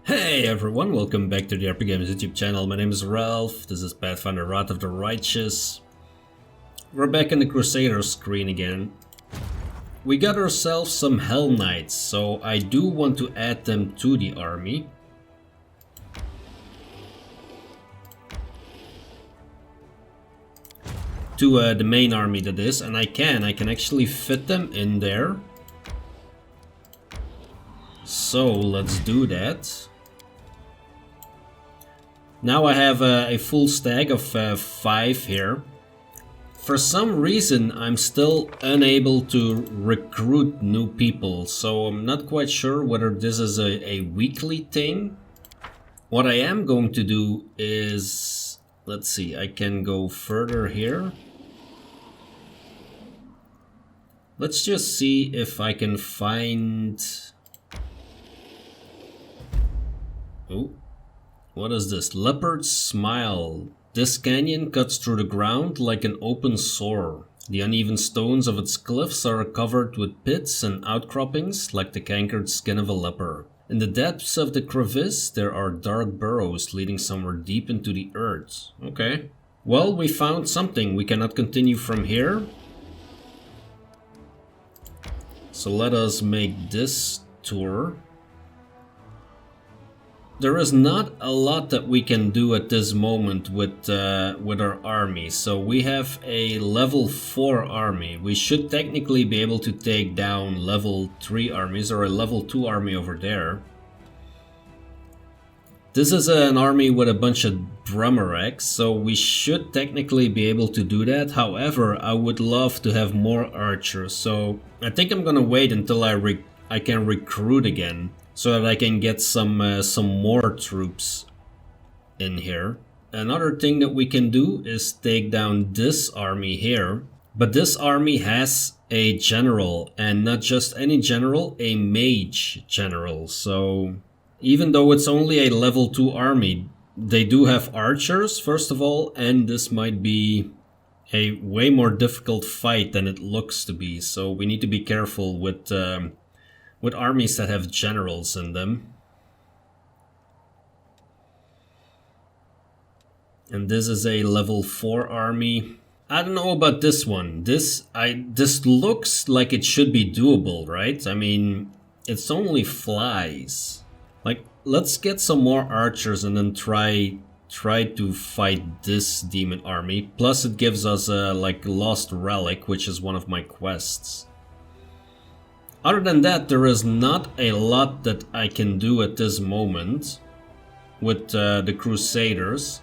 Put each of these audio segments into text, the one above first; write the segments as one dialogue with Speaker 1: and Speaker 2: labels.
Speaker 1: Hey everyone, welcome back to the RPGames YouTube channel. My name is Ralph, this is Pathfinder Wrath of the Righteous. We're back in the crusader screen again. We got ourselves some Hellknights, so I do want to add them to the army. To the main army that is, and I can actually fit them in there. So let's do that. Now I have a full stack of 5 here. For some reason I'm still unable to recruit new people, so I'm not quite sure whether this is a weekly thing. What I am going to do is, let's see, I can go further here. Let's just see if I can find... Oh. What is this? Leopard's Smile. This canyon cuts through the ground like an open sore. The uneven stones of its cliffs are covered with pits and outcroppings like the cankered skin of a leper. In the depths of the crevice there are dark burrows leading somewhere deep into the earth. Okay. Well, we found something. We cannot continue from here. So let us make this tour. There is not a lot that we can do at this moment with our army. So we have a level 4 army. We should technically be able to take down level 3 armies or a level 2 army over there. This is an army with a bunch of Drummereks, so we should technically be able to do that. However, I would love to have more archers, so I think I'm gonna wait until I can recruit again, so that I can get some more troops in here. Another thing that we can do is take down this army here. But this army has a general, and not just any general, a mage general. So even though it's only a level 2 army, they do have archers first of all, and this might be a way more difficult fight than it looks to be. So we need to be careful with armies that have generals in them. And this is a level 4 army. I don't know about this one. This looks like it should be doable, right? I mean, it's only flies. Like, let's get some more archers and then try to fight this demon army. Plus it gives us a lost relic, which is one of my quests. Other than that, there is not a lot that I can do at this moment with the Crusaders.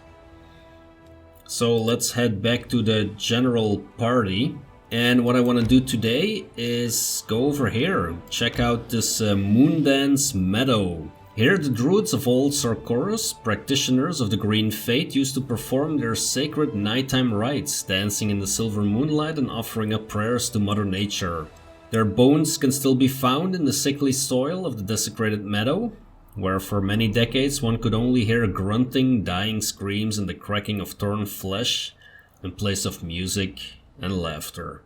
Speaker 1: So let's head back to the general party. And what I want to do today is go over here, check out this Moondance Meadow. Here the druids of old Sarkoros, practitioners of the green faith, used to perform their sacred nighttime rites, dancing in the silver moonlight and offering up prayers to Mother Nature. Their bones can still be found in the sickly soil of the desecrated meadow, where for many decades one could only hear grunting, dying screams and the cracking of torn flesh in place of music and laughter.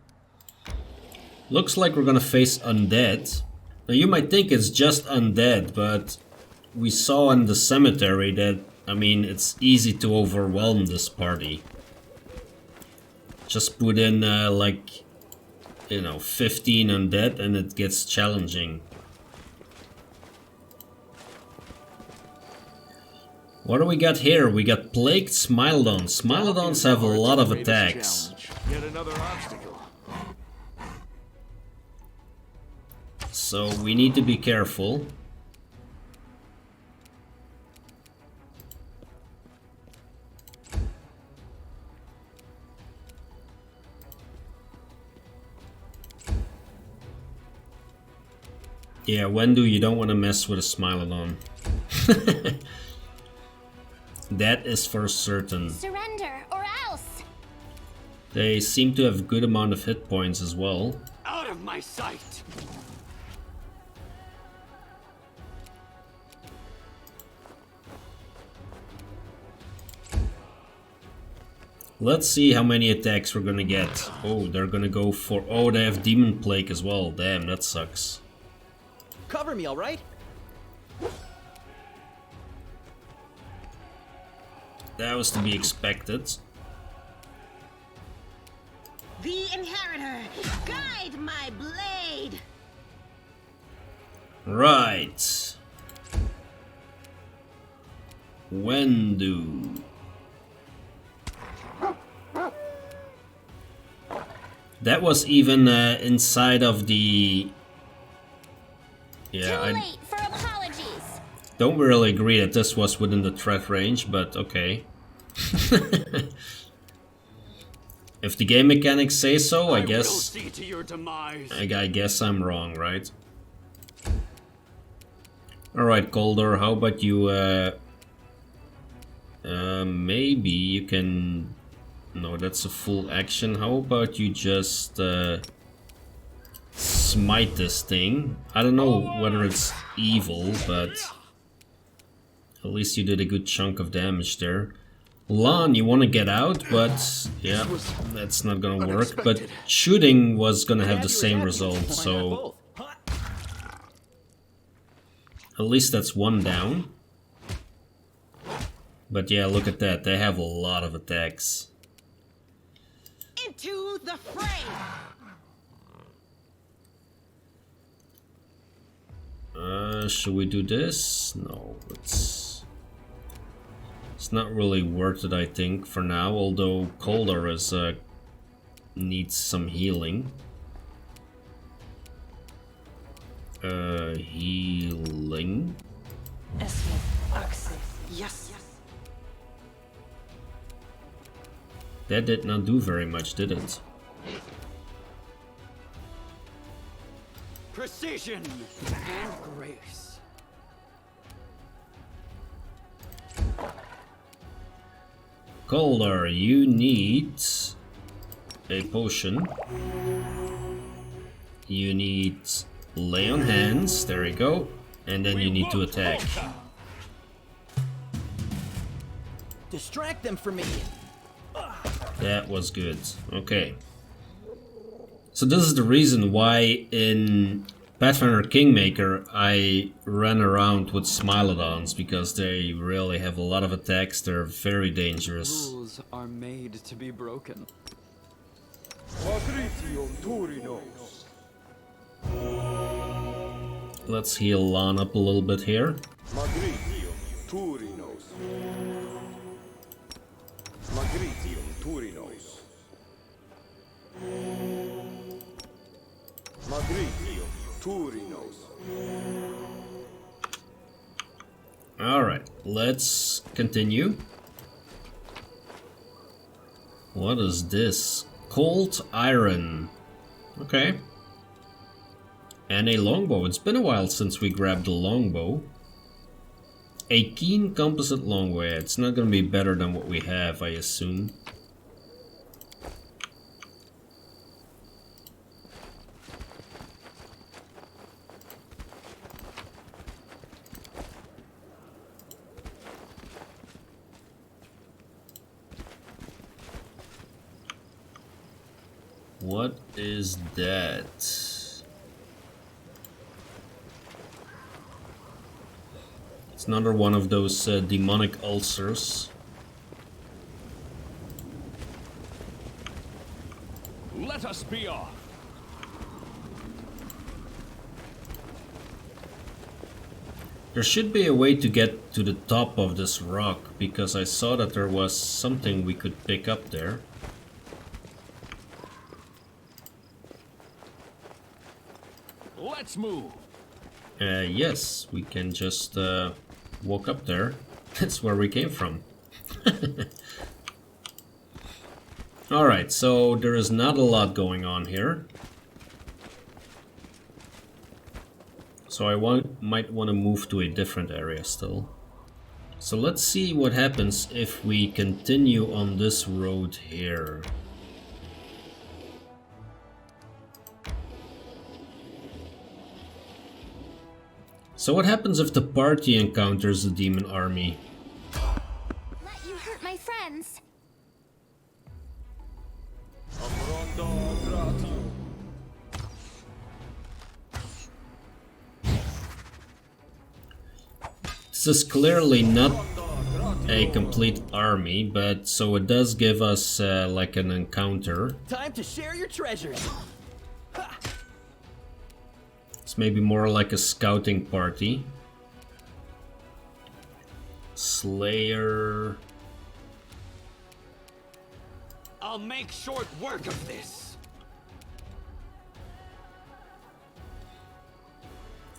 Speaker 1: Looks like we're gonna face undead. Now you might think it's just undead, but we saw in the cemetery that, I mean, it's easy to overwhelm this party. Just put in 15 undead and it gets challenging. What do we got here? We got Plagued Smilodons. Smilodons have a lot of attacks.
Speaker 2: Yet another obstacle.
Speaker 1: So we need to be careful. Yeah, Wendu, you don't want to mess with a Smilodon. That is for certain.
Speaker 3: Surrender or else.
Speaker 1: They seem to have a good amount of hit points as well.
Speaker 2: Out of my sight.
Speaker 1: Let's see how many attacks we're gonna get. Oh, they're gonna go for... Oh, they have Demon Plague as well. Damn, that sucks.
Speaker 4: Cover me, all right?
Speaker 1: That was to be expected.
Speaker 4: The inheritor, guide my blade.
Speaker 1: Right. Wendu. That was even inside of the... Yeah,
Speaker 3: Too late for apologies.
Speaker 1: don't really agree that this was within the threat range, but okay. If the game mechanics say so, I guess...
Speaker 2: will see to your demise.
Speaker 1: I guess I'm wrong, right? Alright, Cauldar, how about you, maybe you can... No, that's a full action. How about you just, smite this thing? I don't know whether it's evil, but... At least you did a good chunk of damage there. Lan, you want to get out, but... Yeah, that's not gonna work. But shooting was gonna have the same result, so... At least that's one down. But yeah, look at that. They have a lot of attacks.
Speaker 4: Into the fray.
Speaker 1: Should we do this? No, it's not really worth it, I think, for now. Although Cauldar is needs some healing. Healing.
Speaker 4: Yes.
Speaker 1: That did not do very much, did it?
Speaker 2: Precision and grace.
Speaker 1: Cauldar, you need a potion. You need lay on hands, there you go. And then you need to attack.
Speaker 5: Distract them from me.
Speaker 1: That was good. Okay. So this is the reason why in Pathfinder Kingmaker I ran around with Smilodons, because they really have a lot of attacks. They're very dangerous.
Speaker 2: Rules are made to be broken.
Speaker 1: Let's heal Lan up a little bit here. Alright, let's continue. What is this? Cold iron. Okay. And a longbow. It's been a while since we grabbed the longbow. A keen composite longbow. It's not gonna be better than what we have, I assume. What is that? It's another one of those demonic ulcers.
Speaker 2: Let us be off.
Speaker 1: There should be a way to get to the top of this rock, because I saw that there was something we could pick up there.
Speaker 2: Let's move.
Speaker 1: Yes, we can just walk up there. That's where we came from. Alright, so there is not a lot going on here. So I might want to move to a different area still. So let's see what happens if we continue on this road here. So what happens if the party encounters a demon army?
Speaker 3: Let you hurt my friends.
Speaker 1: This is clearly not a complete army, but so it does give us like an encounter.
Speaker 5: Time to share your treasures. Ha!
Speaker 1: It's maybe more like a scouting party. Slayer.
Speaker 2: I'll make short work of this.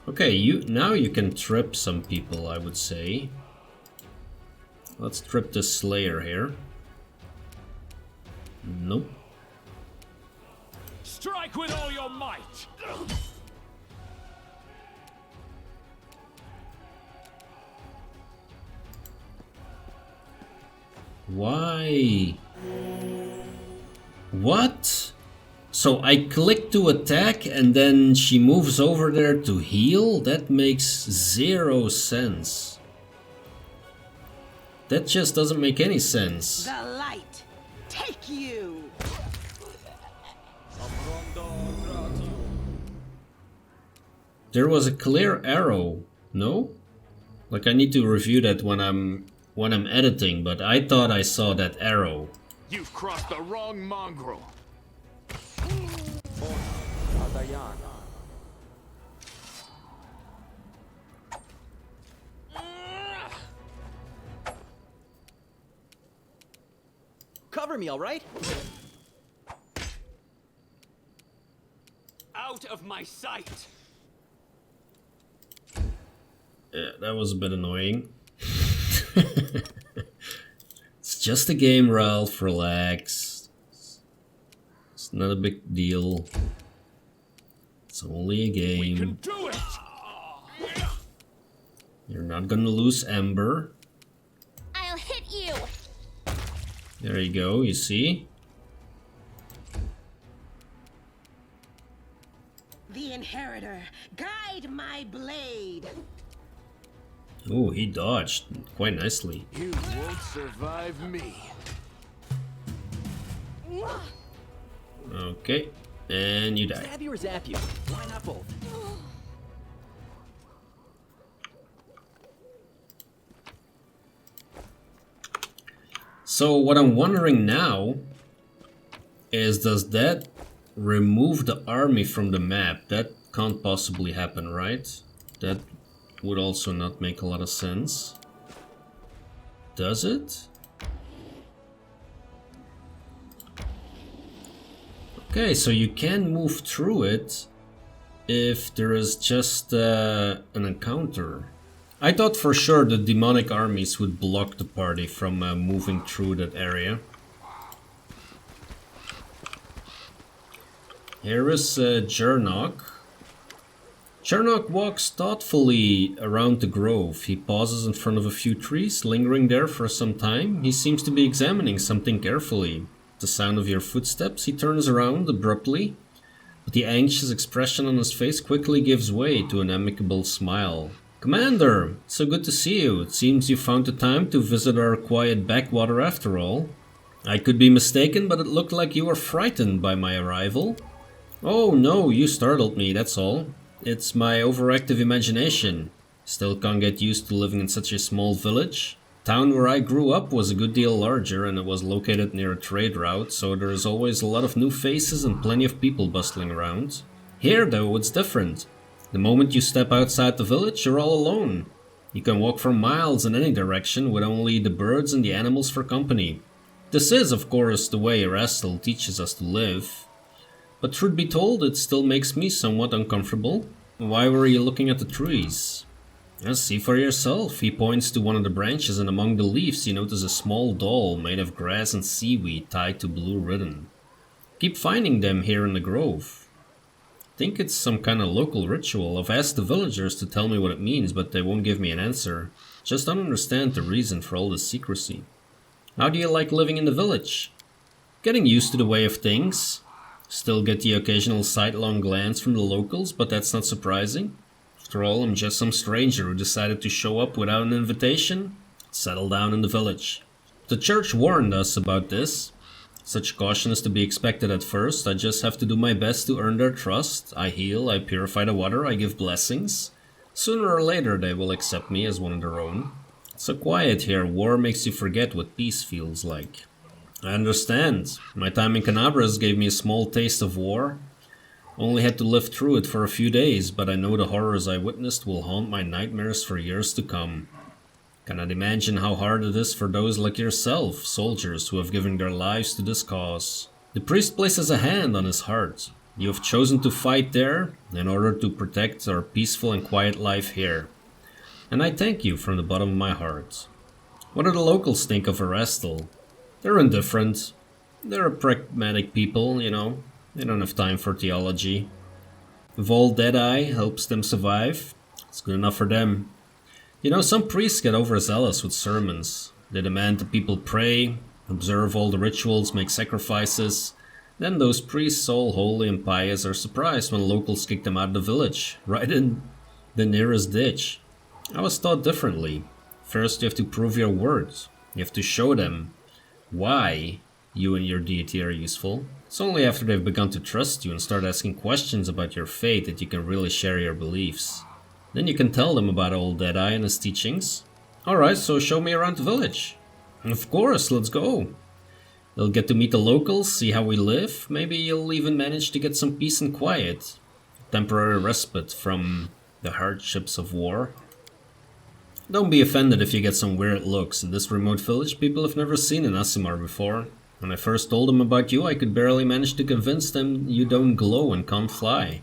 Speaker 1: Okay, now you can trip some people, I would say. Let's trip this Slayer here. Nope.
Speaker 2: Strike with all your might.
Speaker 1: Why? What? So I click to attack and then she moves over there to heal? That makes 0 sense. That just doesn't make any sense.
Speaker 4: The light, take you.
Speaker 1: There was a clear arrow, no? Like I need to review that when I'm editing, but I thought I saw that arrow.
Speaker 2: You've crossed the wrong mongrel.
Speaker 5: Cover me, all right?
Speaker 2: Out of my sight.
Speaker 1: Yeah, that was a bit annoying. It's just a game, Ralph. Relax. It's not a big deal. It's only a game.
Speaker 2: We can do it.
Speaker 1: You're not gonna lose Ember.
Speaker 3: I'll hit you.
Speaker 1: There you go, you see?
Speaker 4: The inheritor, guide my blade.
Speaker 1: Oh, he dodged quite nicely.
Speaker 2: You won't survive me.
Speaker 1: Okay, and you die.
Speaker 5: Stab you or zap you? Why not both?
Speaker 1: So what I'm wondering now is, does that remove the army from the map? That can't possibly happen, right? That would also not make a lot of sense. Does it? Okay, so you can move through it if there is just an encounter. I thought for sure the demonic armies would block the party from moving through that area. Here is Jernaugh. Jernaugh walks thoughtfully around the grove. He pauses in front of a few trees, lingering there for some time. He seems to be examining something carefully. At the sound of your footsteps, he turns around abruptly, but the anxious expression on his face quickly gives way to an amicable smile. Commander, so good to see you. It seems you found the time to visit our quiet backwater after all. I could be mistaken, but it looked like you were frightened by my arrival. Oh no, you startled me, that's all. It's my overactive imagination. Still can't get used to living in such a small village. The town where I grew up was a good deal larger and it was located near a trade route, so there is always a lot of new faces and plenty of people bustling around. Here though, it's different. The moment you step outside the village, you're all alone. You can walk for miles in any direction with only the birds and the animals for company. This is, of course, the way Erastil teaches us to live. But truth be told, it still makes me somewhat uncomfortable. Why were you looking at the trees? See for yourself. He points to one of the branches, and among the leaves you notice a small doll made of grass and seaweed tied to blue ribbon. Keep finding them here in the grove. Think it's some kind of local ritual. I've asked the villagers to tell me what it means, but they won't give me an answer. Just don't understand the reason for all this secrecy. How do you like living in the village? Getting used to the way of things. Still get the occasional sidelong glance from the locals, but that's not surprising. After all, I'm just some stranger who decided to show up without an invitation. Settle down in the village. The church warned us about this. Such caution is to be expected at first. I just have to do my best to earn their trust. I heal, I purify the water, I give blessings. Sooner or later they will accept me as one of their own. So quiet here, war makes you forget what peace feels like. I understand. My time in Canabras gave me a small taste of war. Only had to live through it for a few days, but I know the horrors I witnessed will haunt my nightmares for years to come. Cannot imagine how hard it is for those like yourself, soldiers who have given their lives to this cause. The priest places a hand on his heart. You have chosen to fight there in order to protect our peaceful and quiet life here. And I thank you from the bottom of my heart. What do the locals think of Erastil? They're indifferent. They're a pragmatic people, you know. They don't have time for theology. If all Deadeye helps them survive, it's good enough for them. You know, some priests get overzealous with sermons. They demand that people pray, observe all the rituals, make sacrifices. Then those priests, all holy and pious, are surprised when locals kick them out of the village, right in the nearest ditch. I was taught differently. First you have to prove your words. You have to show them why you and your deity are useful. It's only after they've begun to trust you and start asking questions about your faith that you can really share your beliefs. Then you can tell them about old Deadeye and his teachings. Alright, so show me around the village. Of course, let's go. You'll get to meet the locals, see how we live. Maybe you'll even manage to get some peace and quiet. Temporary respite from the hardships of war. Don't be offended if you get some weird looks. In this remote village, people have never seen an Aasimar before. When I first told them about you, I could barely manage to convince them you don't glow and can't fly.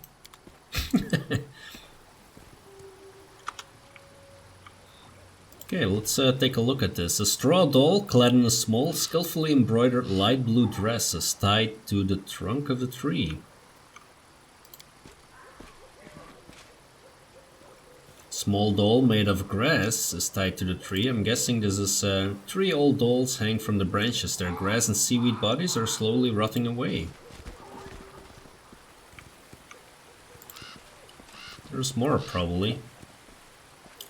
Speaker 1: Okay, let's take a look at this. A straw doll clad in a small, skillfully embroidered light blue dress is tied to the trunk of the tree. Small doll made of grass is tied to the tree. I'm guessing this is 3 old dolls hang from the branches. Their grass and seaweed bodies are slowly rotting away. There's more, probably.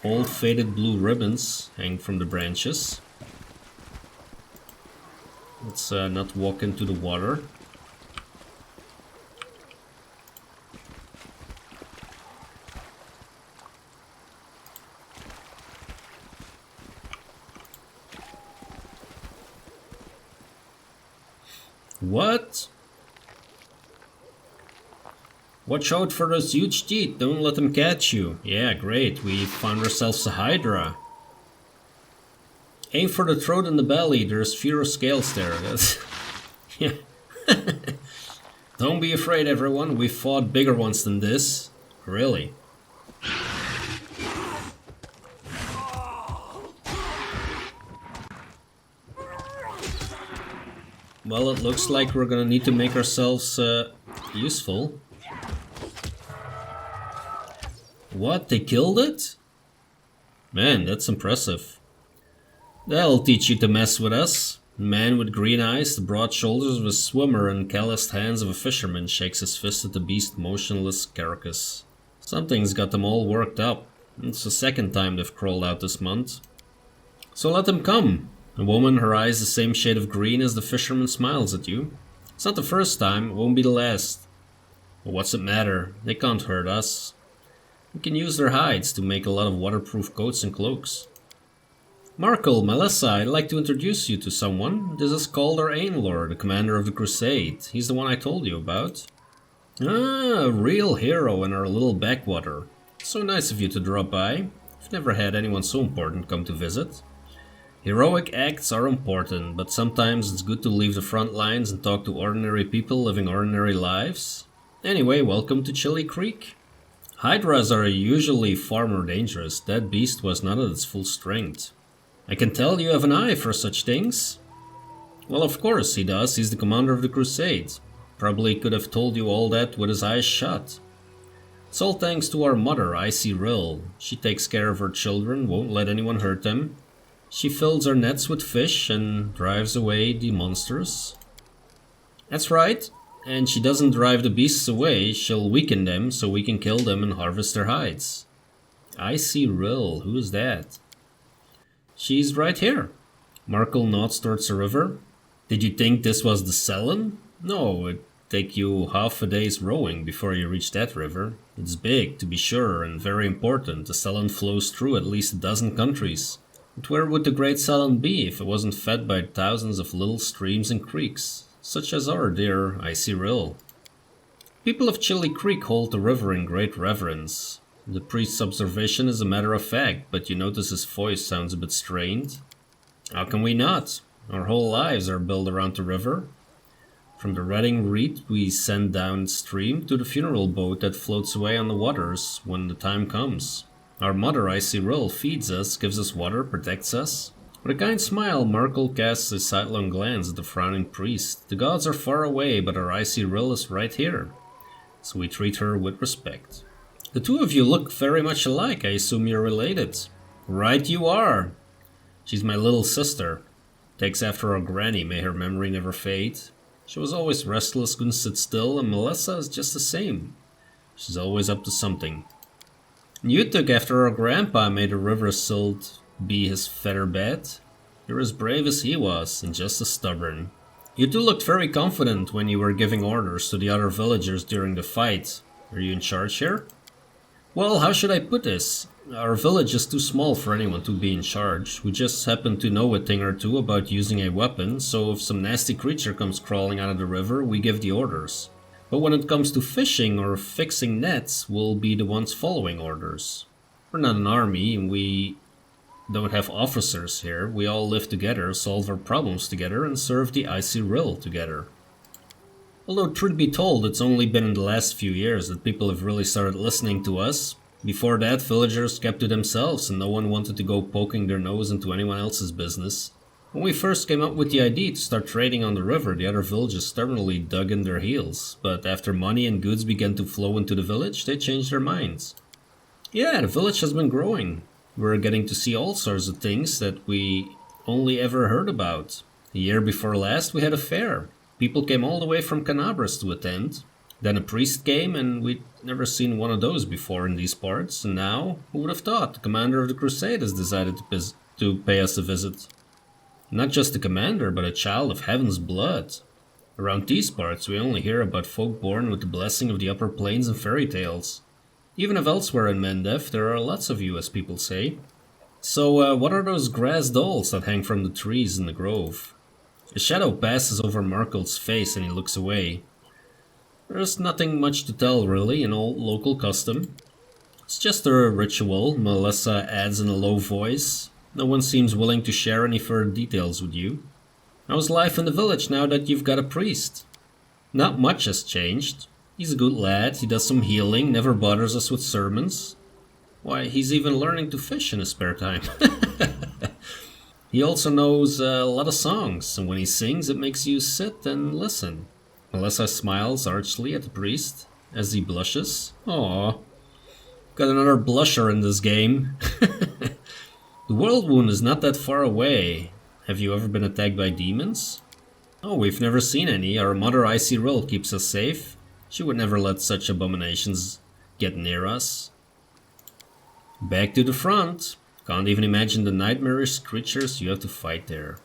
Speaker 1: Old faded blue ribbons hang from the branches. Let's not walk into the water. What? Watch out for those huge teeth, don't let them catch you. Yeah, great, we found ourselves a Hydra. Aim for the throat and the belly, there's fewer scales there. That's... yeah. Don't be afraid, everyone, we've fought bigger ones than this. Really. Well, it looks like we're gonna need to make ourselves useful. What? They killed it? Man, that's impressive. That'll teach you to mess with us. A man with green eyes, the broad shoulders of a swimmer and calloused hands of a fisherman shakes his fist at the beast's motionless carcass. Something's got them all worked up. It's the second time they've crawled out this month. So let them come. A woman, her eyes the same shade of green as the fisherman, smiles at you. It's not the first time, it won't be the last. But what's it matter? They can't hurt us. We can use their hides to make a lot of waterproof coats and cloaks. Markel, Melissa, I'd like to introduce you to someone. This is Cauldar Ainlor, the commander of the crusade. He's the one I told you about. Ah, a real hero in our little backwater. So nice of you to drop by. I've never had anyone so important come to visit. Heroic acts are important, but sometimes it's good to leave the front lines and talk to ordinary people living ordinary lives. Anyway, welcome to Chili Creek. Hydras are usually far more dangerous. That beast was not at its full strength. I can tell you have an eye for such things. Well, of course he does. He's the commander of the crusade. Probably could have told you all that with his eyes shut. It's all thanks to our mother, Icy Rill. She takes care of her children, won't let anyone hurt them. She fills our nets with fish and drives away the monsters. That's right. And she doesn't drive the beasts away, she'll weaken them so we can kill them and harvest their hides. Icy Rill, who is that? She's right here. Markel nods towards the river. Did you think this was the Selen? No, it'd take you half a day's rowing before you reach that river. It's big, to be sure, and very important. The Selen flows through at least a dozen countries. But where would the Great Salon be if it wasn't fed by thousands of little streams and creeks, such as our dear Icy Rill? People of Chili Creek hold the river in great reverence. The priest's observation is a matter of fact, but you notice his voice sounds a bit strained. How can we not? Our whole lives are built around the river. From the Redding Reed we send downstream to the funeral boat that floats away on the waters when the time comes. Our mother, Icy Rill, feeds us, gives us water, protects us. With a kind smile, Markle casts a sidelong glance at the frowning priest. The gods are far away, but our Icy Rill is right here, so we treat her with respect. The two of you look very much alike. I assume you're related. Right you are. She's my little sister. Takes after our granny, may her memory never fade. She was always restless, couldn't sit still, and Melissa is just the same. She's always up to something. You took after our grandpa, made the river silt be his feather bed. You're as brave as he was, and just as stubborn. You two looked very confident when you were giving orders to the other villagers during the fight. Are you in charge here? Well, how should I put this? Our village is too small for anyone to be in charge. We just happen to know a thing or two about using a weapon, so if some nasty creature comes crawling out of the river, we give the orders. But when it comes to fishing or fixing nets, we'll be the ones following orders. We're not an army, and we don't have officers here. We all live together, solve our problems together, and serve the Icy Rill together. Although truth be told, it's only been in the last few years that people have really started listening to us. Before that, villagers kept to themselves and no one wanted to go poking their nose into anyone else's business. When we first came up with the idea to start trading on the river, the other villages stubbornly dug in their heels, but after money and goods began to flow into the village, they changed their minds. Yeah, the village has been growing. We're getting to see all sorts of things that we only ever heard about. The year before last, we had a fair. People came all the way from Canabras to attend. Then a priest came, and we'd never seen one of those before in these parts, and now, who would have thought, the commander of the Crusaders decided to pay us a visit. Not just a commander, but a child of heaven's blood. Around these parts, we only hear about folk born with the blessing of the upper plains and fairy tales. Even if elsewhere in Mendev, there are lots of you, as people say. So, what are those grass dolls that hang from the trees in the grove? A shadow passes over Markle's face and he looks away. There's nothing much to tell, really, an old local custom. It's just a ritual, Melissa adds in a low voice. No one seems willing to share any further details with you. How's life in the village now that you've got a priest? Not much has changed. He's a good lad, he does some healing, never bothers us with sermons. Why, he's even learning to fish in his spare time. He also knows a lot of songs, and when he sings it makes you sit and listen. Melissa smiles archly at the priest as he blushes. Aww. Got another blusher in this game. The world wound is not that far away. Have you ever been attacked by demons? Oh, we've never seen any. Our mother Icy Rill keeps us safe. She would never let such abominations get near us. Back to the front. Can't even imagine the nightmarish creatures you have to fight there.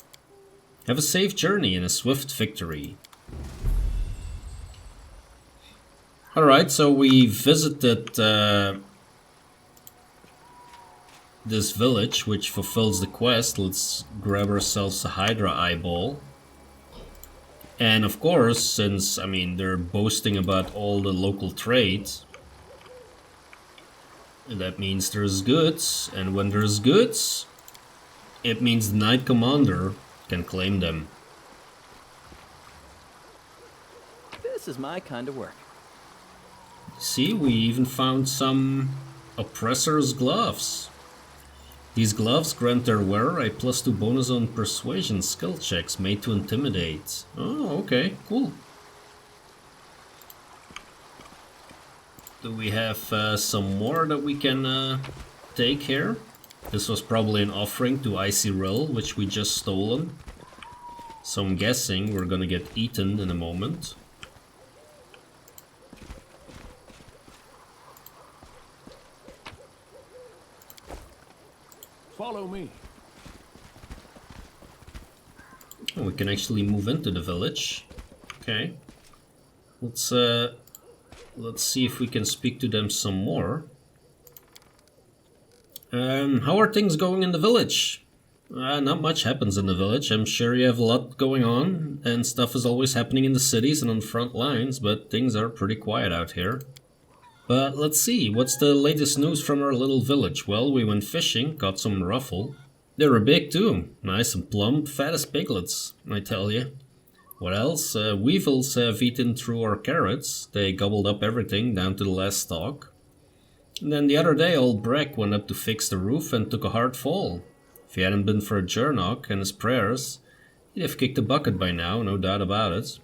Speaker 1: Have a safe journey and a swift victory. Alright, so we visited this village, which fulfills the quest. Let's grab ourselves a Hydra eyeball. And of course, since, I mean, they're boasting about all the local trade, that means there's goods, and when there's goods, it means the Knight Commander can claim them.
Speaker 5: This is my kind of work.
Speaker 1: See, we even found some Oppressor's gloves. These gloves grant their wearer a +2 bonus on persuasion skill checks made to intimidate. Oh, okay, cool. Do we have some more that we can take here? This was probably an offering to Icy Rill, which we just stolen. So I'm guessing we're gonna get eaten in a moment.
Speaker 2: Follow me.
Speaker 1: Oh, we can actually move into the village. Okay. Let's see if we can speak to them some more. How are things going in the village? Not much happens in the village. I'm sure you have a lot going on, and stuff is always happening in the cities and on the front lines, but things are pretty quiet out here. But let's see, what's the latest news from our little village? Well, we went fishing, caught some ruffle. They were big too, nice and plump, fat as piglets, I tell you. What else? Weevils have eaten through our carrots. They gobbled up everything, down to the last stalk. And then the other day, old Breck went up to fix the roof and took a hard fall. If he hadn't been for Jernaugh and his prayers, he'd have kicked the bucket by now, no doubt about it.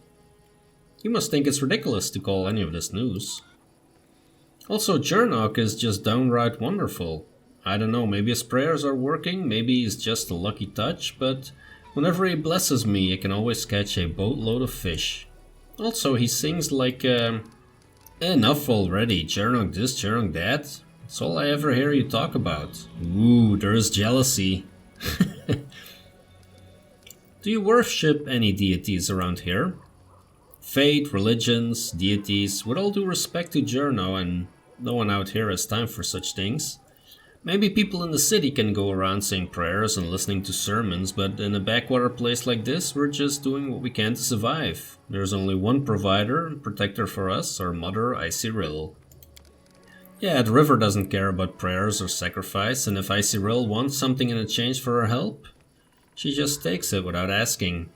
Speaker 1: You must think it's ridiculous to call any of this news. Also, Jernaugh is just downright wonderful. I don't know, maybe his prayers are working, maybe he's just a lucky touch, but whenever he blesses me, I can always catch a boatload of fish. Also, he sings like, enough already, Jernaugh this, Jernaugh that. That's all I ever hear you talk about. Ooh, there's jealousy. Do you worship any deities around here? Fate, religions, deities, with all due respect to Jernaugh, and no one out here has time for such things. Maybe people in the city can go around saying prayers and listening to sermons, but in a backwater place like this, we're just doing what we can to survive. There's only one provider and protector for us, our mother, Icyril. Yeah, the river doesn't care about prayers or sacrifice, and if Icyril wants something in exchange for her help, she just takes it without asking.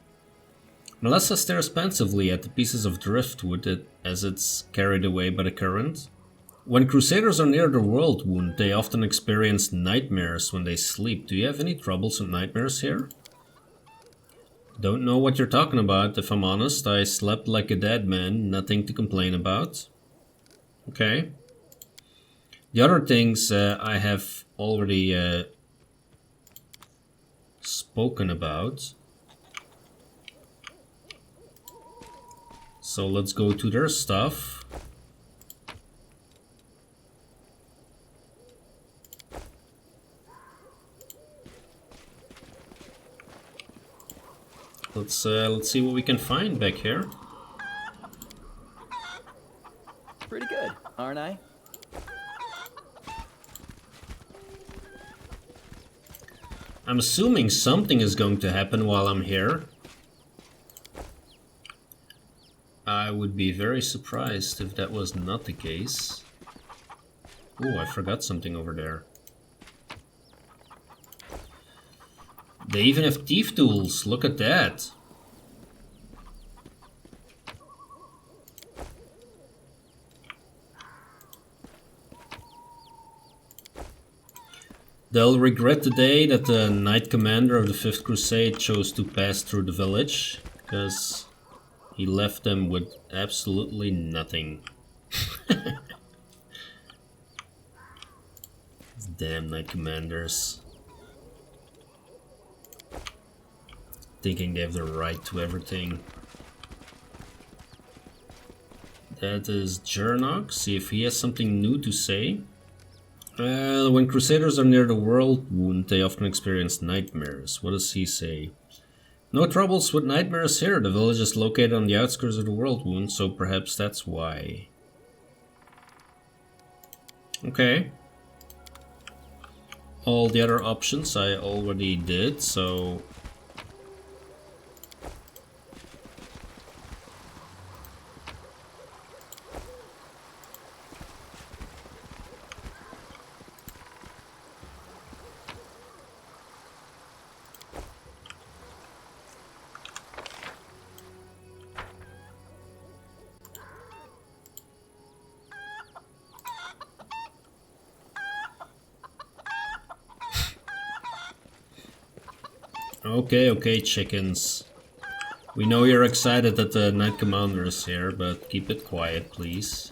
Speaker 1: Melissa stares pensively at the pieces of driftwood as it's carried away by the current. When crusaders are near the world wound, they often experience nightmares when they sleep. Do you have any troubles with nightmares here? Don't know what you're talking about, if I'm honest. I slept like a dead man, nothing to complain about. Okay. The other things I have already spoken about. So let's go to their stuff. Let's see what we can find back here.
Speaker 5: Pretty good, aren't I?
Speaker 1: I'm assuming something is going to happen while I'm here. I would be very surprised if that was not the case. Oh, I forgot something over there. They even have thief tools, look at that. They'll regret the day that the Knight Commander of the 5th Crusade chose to pass through the village, because he left them with absolutely nothing. Damn Knight Commanders. Thinking they have the right to everything. That is Jernaugh. See if he has something new to say. When crusaders are near the world wound, they often experience nightmares. What does he say? No troubles with nightmares here. The village is located on the outskirts of the world wound, so perhaps that's why. Okay. All the other options I already did, so... Okay, chickens. We know you're excited that the Knight Commander is here, but keep it quiet, please.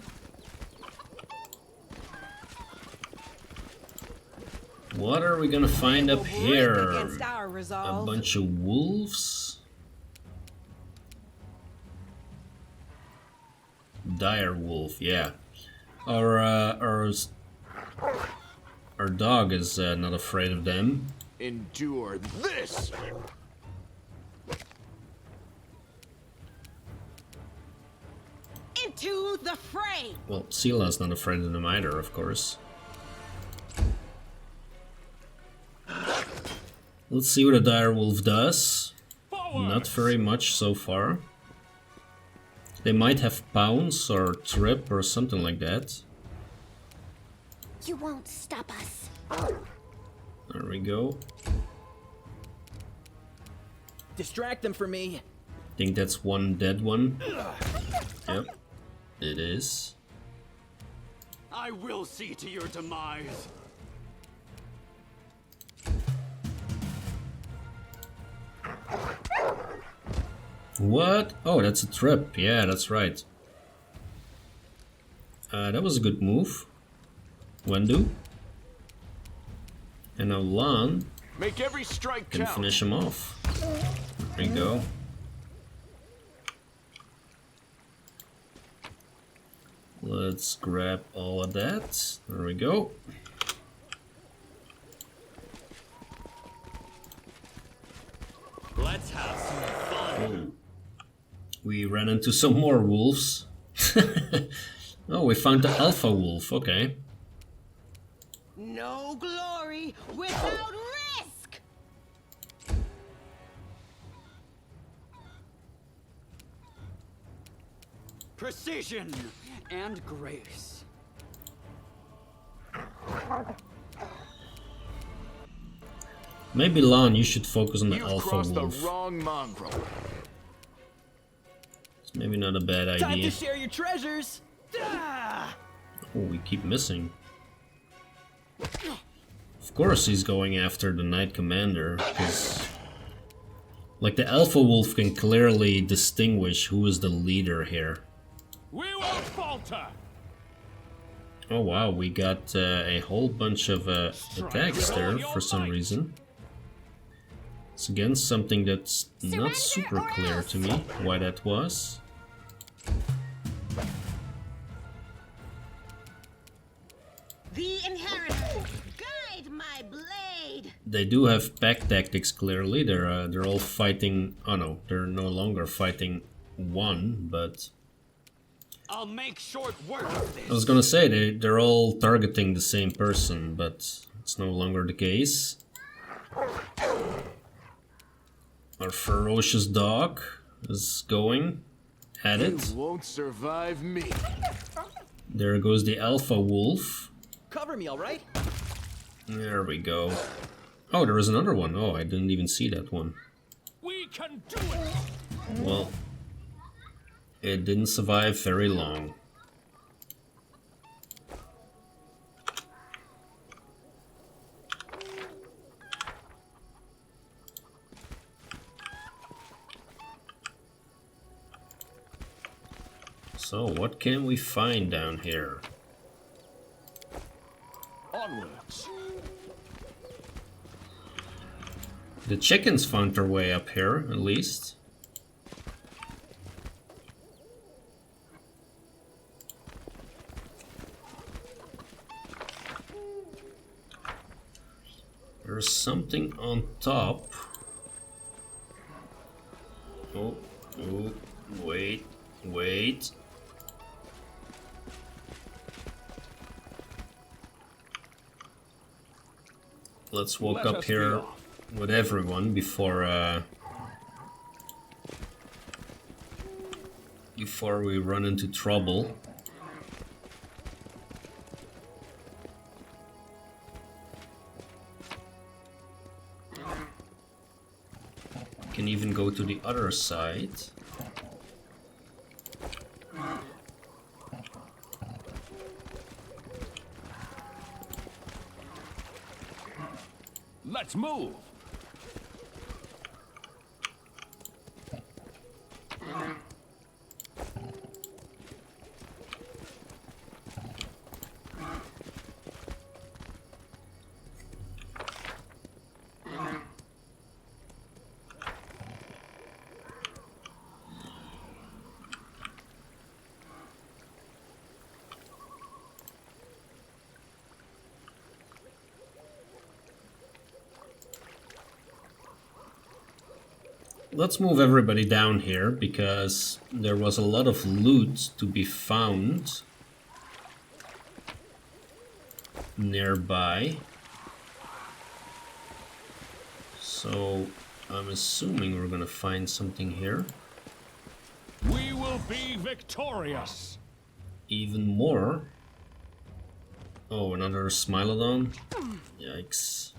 Speaker 1: What are we gonna find up here? A bunch of wolves? Dire wolf, yeah. Our dog is not afraid of them.
Speaker 2: Endure this!
Speaker 4: Into the fray!
Speaker 1: Well, Sila's not afraid of them either, of course. Let's see what a direwolf does. Not very much so far. They might have pounce or trip or something like that.
Speaker 3: You won't stop us.
Speaker 1: There we go.
Speaker 5: Distract them for me.
Speaker 1: Think that's one dead one. Yep, it is.
Speaker 2: I will see to your demise.
Speaker 1: What? Oh, that's a trip. Yeah, that's right. That was a good move. Wendu. And now Lan
Speaker 2: Make every strike
Speaker 1: can
Speaker 2: count.
Speaker 1: finish him off. There we go. Let's grab all of that. There we go.
Speaker 2: Let's have some fun.
Speaker 1: Oh. We ran into some more wolves. Oh, we found the alpha wolf. Okay.
Speaker 4: No glory without risk!
Speaker 2: Precision and grace.
Speaker 1: Maybe Lan, you should focus on the
Speaker 2: You've
Speaker 1: alpha
Speaker 2: crossed
Speaker 1: wolf.
Speaker 2: the wrong mongrel.
Speaker 1: It's maybe not a bad
Speaker 5: Time
Speaker 1: idea.
Speaker 5: to share your treasures. Ah!
Speaker 1: Oh, we keep missing. Of course he's going after the Knight Commander, because... like, the Alpha Wolf can clearly distinguish who is the leader here.
Speaker 2: We won't falter.
Speaker 1: Oh wow, we got a whole bunch of attacks there for some reason. It's again something that's not super clear to me why that was.
Speaker 4: The inheritor, guide my blade!
Speaker 1: They do have pack tactics clearly. They're all fighting. Oh no, they're no longer fighting one, but
Speaker 2: I'll make short work of this.
Speaker 1: I was gonna say they're all targeting the same person, but it's no longer the case. Our ferocious dog is going at it.
Speaker 2: You won't survive me.
Speaker 1: There goes the alpha wolf.
Speaker 5: Cover me, all right?
Speaker 1: There we go. Oh, there is another one. Oh, I didn't even see that one.
Speaker 2: We can do it.
Speaker 1: Well, it didn't survive very long. So, what can we find down here?
Speaker 2: Onwards.
Speaker 1: The chickens found their way up here, at least. There's something on top. Oh, wait. Let's walk up here with everyone before we run into trouble. Can even go to the other side.
Speaker 2: Let's move.
Speaker 1: Let's move everybody down here, because there was a lot of loot to be found nearby. So I'm assuming we're gonna find something here.
Speaker 6: We will be victorious.
Speaker 1: Even more. Oh, another Smilodon. Yikes.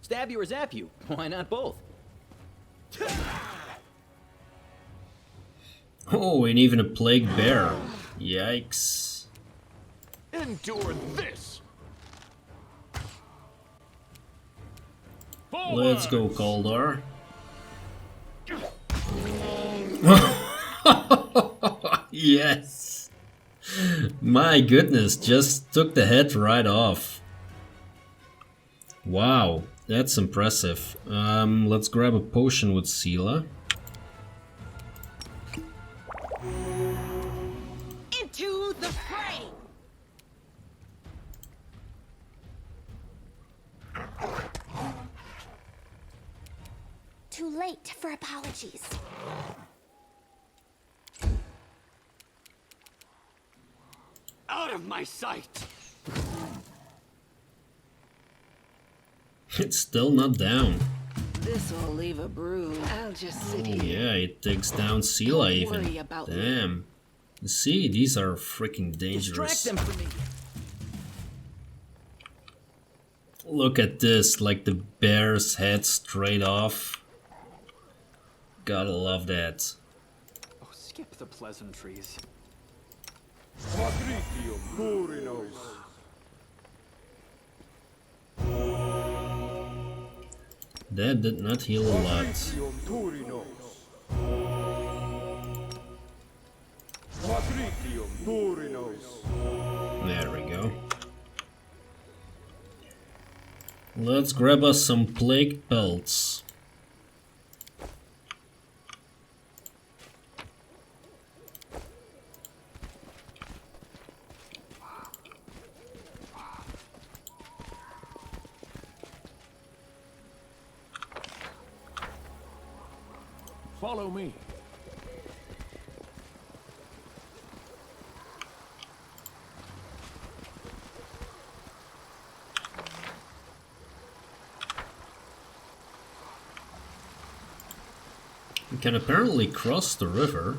Speaker 5: Stab you or zap you? Why not both?
Speaker 1: Oh, and even a plague bear. Yikes.
Speaker 6: Endure this.
Speaker 1: Let's go, Cauldar. Yes. My goodness, just took the head right off. Wow, that's impressive. Let's grab a potion with Sela.
Speaker 4: Into the fray!
Speaker 3: Too late for apologies.
Speaker 2: Out of my sight!
Speaker 1: It's still not down.
Speaker 4: This'll leave a bruise. I'll just sit
Speaker 1: Oh
Speaker 4: here.
Speaker 1: yeah, it takes down Sela
Speaker 4: Don't
Speaker 1: even.
Speaker 4: worry about me.
Speaker 1: Damn. See, these are freaking dangerous.
Speaker 5: Distract them from me.
Speaker 1: Look at this, like the bear's head straight off. Gotta love that.
Speaker 2: Oh, skip the pleasantries.
Speaker 1: That did not heal a lot. There we go. Let's grab us some plague pelts.
Speaker 6: Follow me.
Speaker 1: We can apparently cross the river.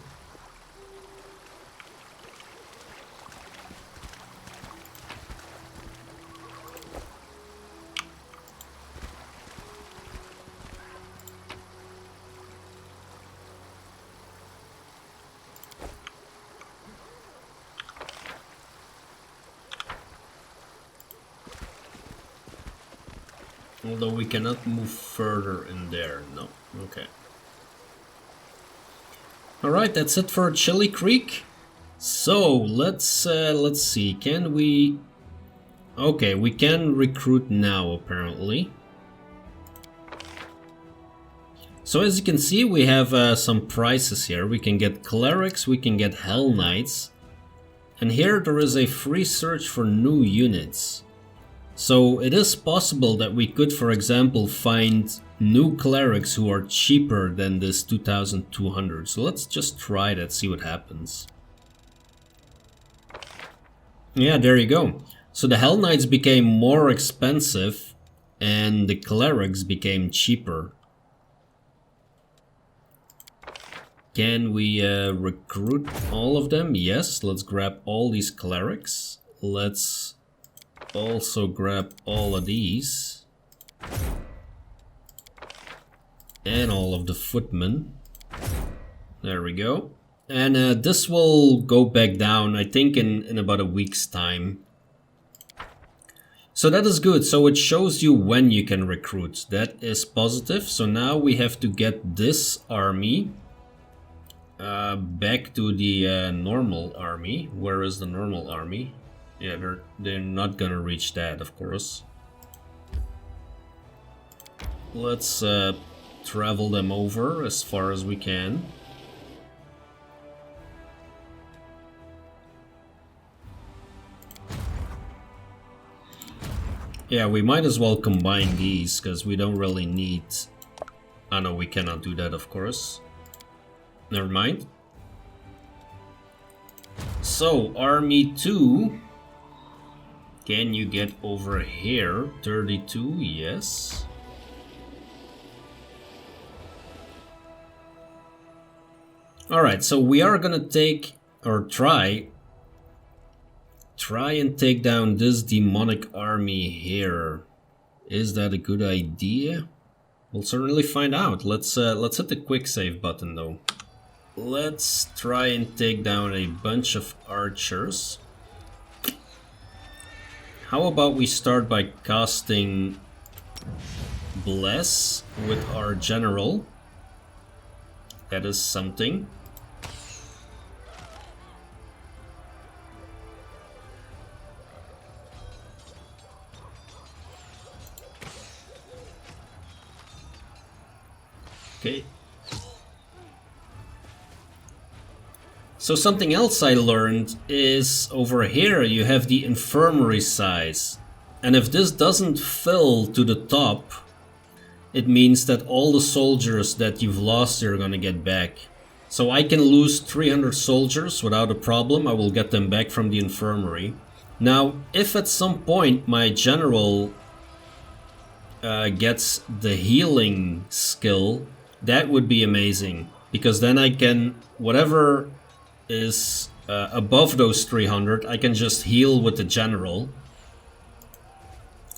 Speaker 1: Although we cannot move further in there, no. Okay. Alright, that's it for Chili Creek. So, let's see, can we... Okay, we can recruit now, apparently. So as you can see, we have some prices here. We can get Clerics, we can get Hellknights. And here there is a free search for new units. So it is possible that we could, for example, find new clerics who are cheaper than this 2200. So let's just try that, see what happens. Yeah, there you go. So the Hellknights became more expensive and the clerics became cheaper. Can we recruit all of them? Yes, let's grab all these clerics. Let's also grab all of these. And all of the footmen. There we go. And this will go back down, I think, in about a week's time. So that is good. So it shows you when you can recruit. That is positive. So now we have to get this army back to the normal army. Where is the normal army? Yeah, they're not gonna reach that, of course. Let's travel them over as far as we can. Yeah, we might as well combine these, because we don't really need... Oh no, we cannot do that, of course. Never mind. So, Army 2... Can you get over here? 32, yes. Alright, so we are gonna take, or try and take down this demonic army here. Is that a good idea? We'll certainly find out. Let's hit the quick save button though. Let's try and take down a bunch of archers. How about we start by casting Bless with our general? That is something. Okay. So something else I learned is over here you have the infirmary size. And if this doesn't fill to the top, it means that all the soldiers that you've lost are gonna get back. So I can lose 300 soldiers without a problem. I will get them back from the infirmary. Now, if at some point my general gets the healing skill, that would be amazing. Because then I can, whatever is above those 300, I can just heal with the general.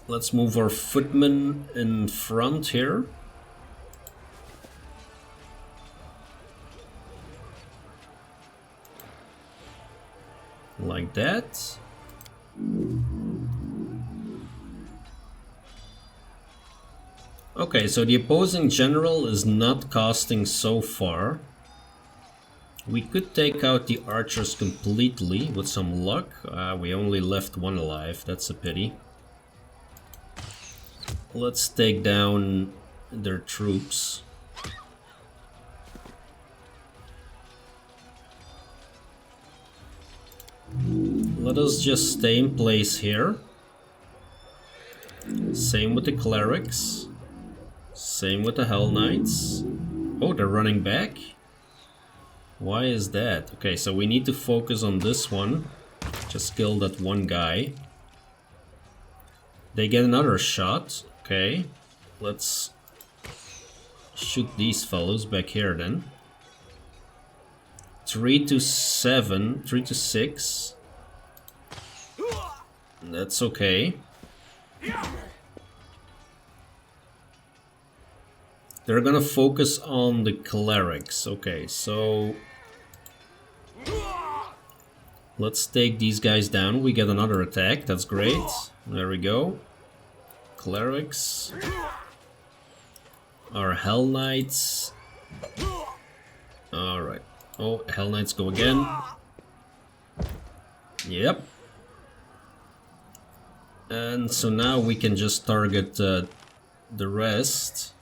Speaker 1: Let's move our footmen in front here. Like that. Okay, so the opposing general is not casting so far. We could take out the archers completely with some luck. We only left one alive, that's a pity. Let's take down their troops. Let us just stay in place here. Same with the clerics. Same with the Hellknights. Oh, they're running back? Why is that? Okay, so we need to focus on this one. Just kill that one guy. They get another shot. Okay, let's shoot these fellows back here then. 3 to 7, 3 to 6. That's okay. They're gonna focus on the clerics. Okay, so let's take these guys down. We get another attack. That's great. There we go. Clerics. Our Hellknights. Alright. Oh, Hellknights go again. Yep. And so now we can just target the rest.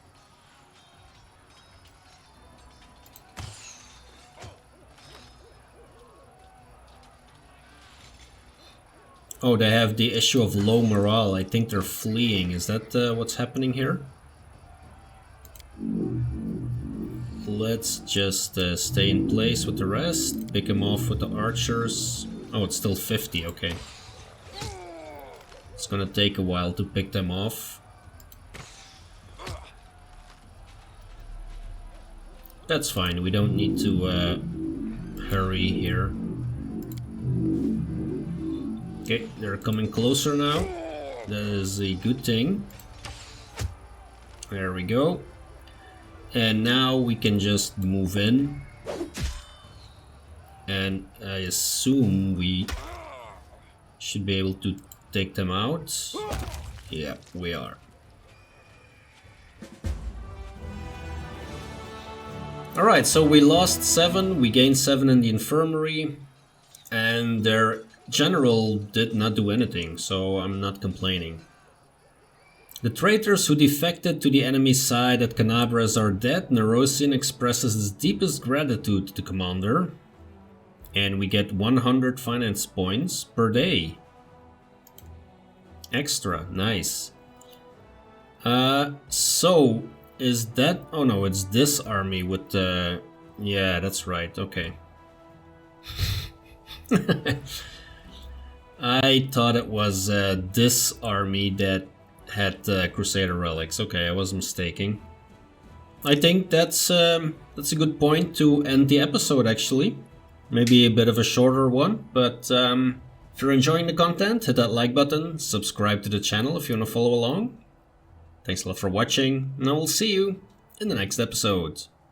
Speaker 1: Oh, they have the issue of low morale. I think they're fleeing. Is that what's happening here? Let's just stay in place with the rest. Pick them off with the archers. Oh, it's still 50. Okay. It's gonna take a while to pick them off. That's fine. We don't need to hurry here. Okay, they're coming closer now. That is a good thing. There we go. And now we can just move in. And I assume we should be able to take them out. Yeah, we are. Alright, so we lost 7, we gained 7 in the infirmary. And their general did not do anything, so I'm not complaining. The traitors who defected to the enemy's side at Canabras are dead. Nerosian expresses his deepest gratitude to the commander. And we get 100 finance points per day. Extra, nice. So, is that... Oh no, it's this army with the... Yeah, that's right, okay. I thought it was this army that had crusader relics. Okay, I was mistaken. I think that's a good point to end the episode, actually. Maybe a bit of a shorter one, but if you're enjoying the content, hit that like button, subscribe to the channel if you want to follow along. Thanks a lot for watching, and I will see you in the next episode.